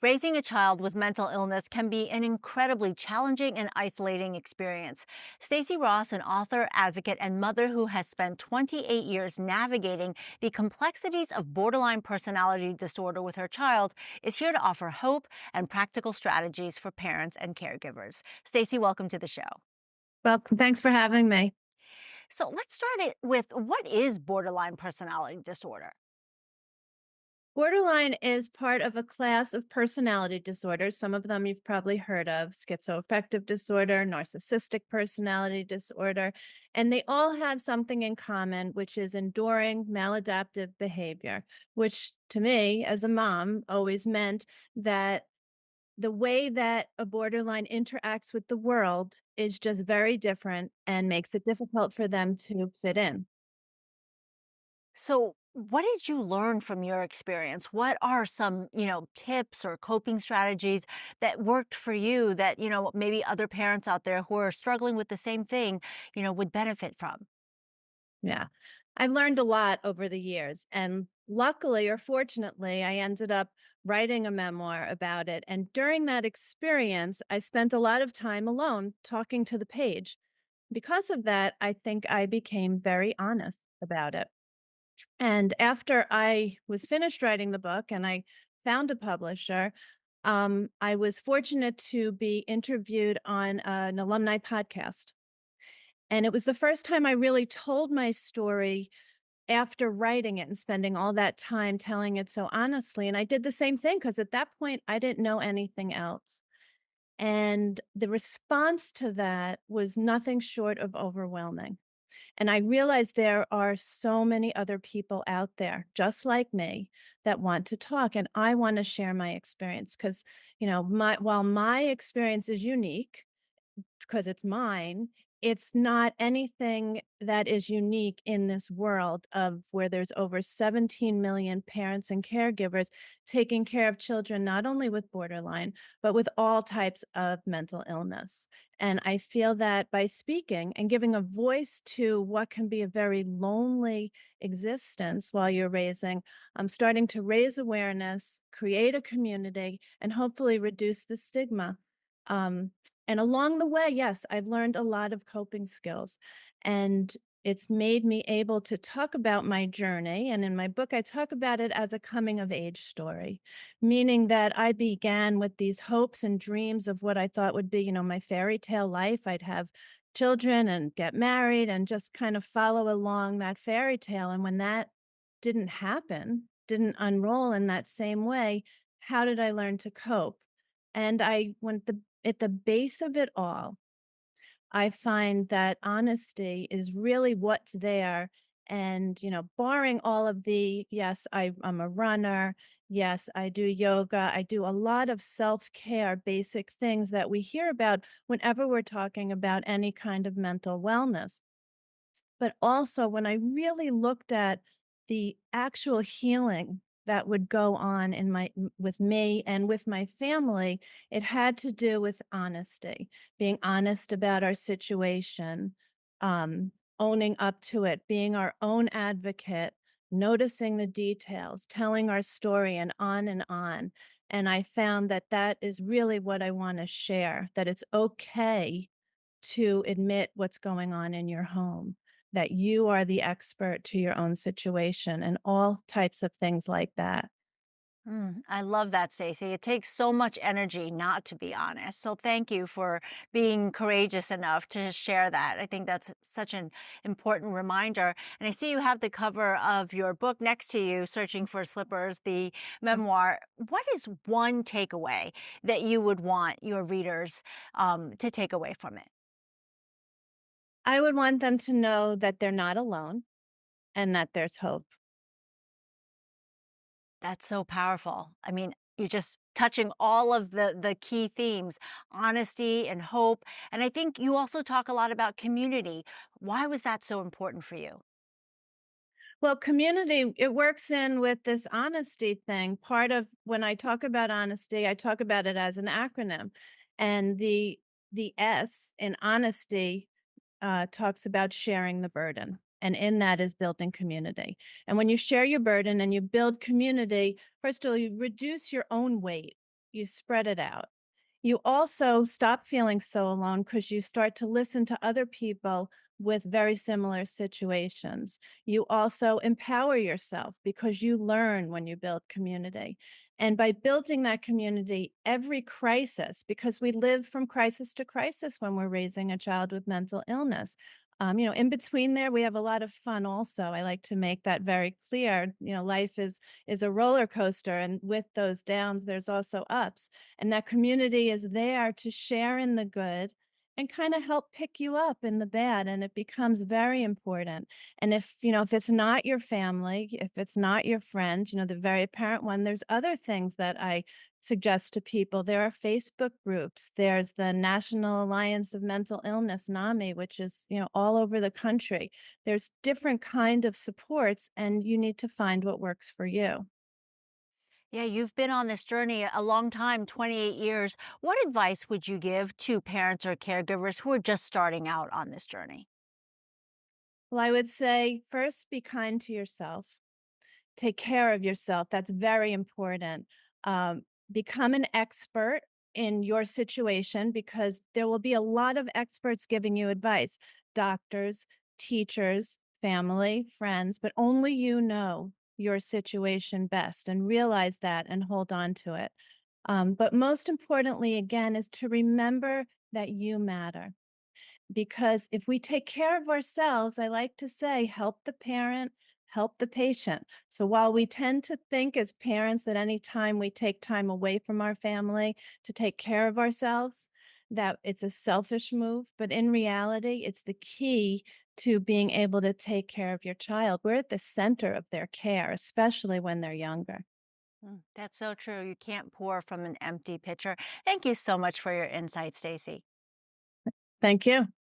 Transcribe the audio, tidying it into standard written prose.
Raising a child with mental illness can be an incredibly challenging and isolating experience. Stacey Ross, an author, advocate, and mother who has spent 28 years navigating the complexities of borderline personality disorder with her child, is here to offer hope and practical strategies for parents and caregivers. Stacey, welcome to the show. Well, thanks for having me. So let's start it with what is borderline personality disorder? Borderline is part of a class of personality disorders. Some of them you've probably heard of: schizoaffective disorder, narcissistic personality disorder, and they all have something in common, which is enduring maladaptive behavior, which to me, as a mom, always meant that the way that a borderline interacts with the world is just very different and makes it difficult for them to fit in. So, what did you learn from your experience? What are some, tips or coping strategies that worked for you that, maybe other parents out there who are struggling with the same thing, would benefit from? Yeah. I've learned a lot over the years. And luckily or fortunately, I ended up writing a memoir about it. And during that experience, I spent a lot of time alone talking to the page. Because of that, I think I became very honest about it. And after I was finished writing the book and I found a publisher, I was fortunate to be interviewed on an alumni podcast. And it was the first time I really told my story after writing it and spending all that time telling it so honestly. And I did the same thing because at that point, I didn't know anything else. And the response to that was nothing short of overwhelming. And I realized there are so many other people out there just like me that want to talk. And I want to share my experience because, while my experience is unique, because it's mine, it's not anything that is unique in this world of where there's over 17 million parents and caregivers taking care of children, not only with borderline, but with all types of mental illness. And I feel that by speaking and giving a voice to what can be a very lonely existence while you're raising, I'm starting to raise awareness, create a community, and hopefully reduce the stigma. Um, and along the way, yes, I've learned a lot of coping skills, and it's made me able to talk about my journey. And in my book, I talk about it as a coming of age story, meaning that I began with these hopes and dreams of what I thought would be, my fairy tale life. I'd have children and get married and just kind of follow along that fairy tale. And when that didn't happen, didn't unroll in that same way, how did I learn to cope? And I went at the base of it all, I find that honesty is really what's there. And, barring all of the, yes, I'm a runner. Yes, I do yoga. I do a lot of self care, basic things that we hear about whenever we're talking about any kind of mental wellness. But also, when I really looked at the actual healing that would go on with me and with my family, it had to do with honesty, being honest about our situation, owning up to it, being our own advocate, noticing the details, telling our story, and on and on. And I found that that is really what I want to share, that it's okay to admit what's going on in your home, that you are the expert to your own situation, and all types of things like that. I love that, Stacey. It takes so much energy not to be honest. So thank you for being courageous enough to share that. I think that's such an important reminder. And I see you have the cover of your book next to you, Searching for Slippers, the memoir. What is one takeaway that you would want your readers to take away from it? I would want them to know that they're not alone and that there's hope. That's so powerful. I mean, you're just touching all of the key themes, honesty and hope. And I think you also talk a lot about community. Why was that so important for you? Well, community, it works in with this honesty thing. Part of when I talk about honesty, I talk about it as an acronym. And the S in honesty talks about sharing the burden. And in that is building community. And when you share your burden and you build community, first of all, you reduce your own weight. you spread it out. You also stop feeling so alone because you start to listen to other people with very similar situations. You also empower yourself because you learn when you build community. And by building that community, every crisis, because we live from crisis to crisis when we're raising a child with mental illness. In between there, we have a lot of fun also. I like to make that very clear. Life is a roller coaster, and with those downs, there's also ups. And that community is there to share in the good and kind of help pick you up in the bad. And it becomes very important. And if it's not your family, if it's not your friends, the very apparent one, there's other things that I suggest to people. There are Facebook groups. There's the National Alliance of Mental Illness, NAMI, which is, all over the country. There's different kind of supports, and you need to find what works for you. Yeah, you've been on this journey a long time, 28 years. What advice would you give to parents or caregivers who are just starting out on this journey? Well, I would say first be kind to yourself. Take care of yourself. That's very important. Become an expert in your situation because there will be a lot of experts giving you advice, doctors, teachers, family, friends, but only you know your situation best and realize that and hold on to it. But most importantly, again, is to remember that you matter. Because if we take care of ourselves, I like to say, help the parent, help the patient. So while we tend to think as parents that anytime we take time away from our family to take care of ourselves, that it's a selfish move, but in reality, it's the key to being able to take care of your child. We're at the center of their care, especially when they're younger. That's so true. You can't pour from an empty pitcher. Thank you so much for your insight, Stacy. Thank you.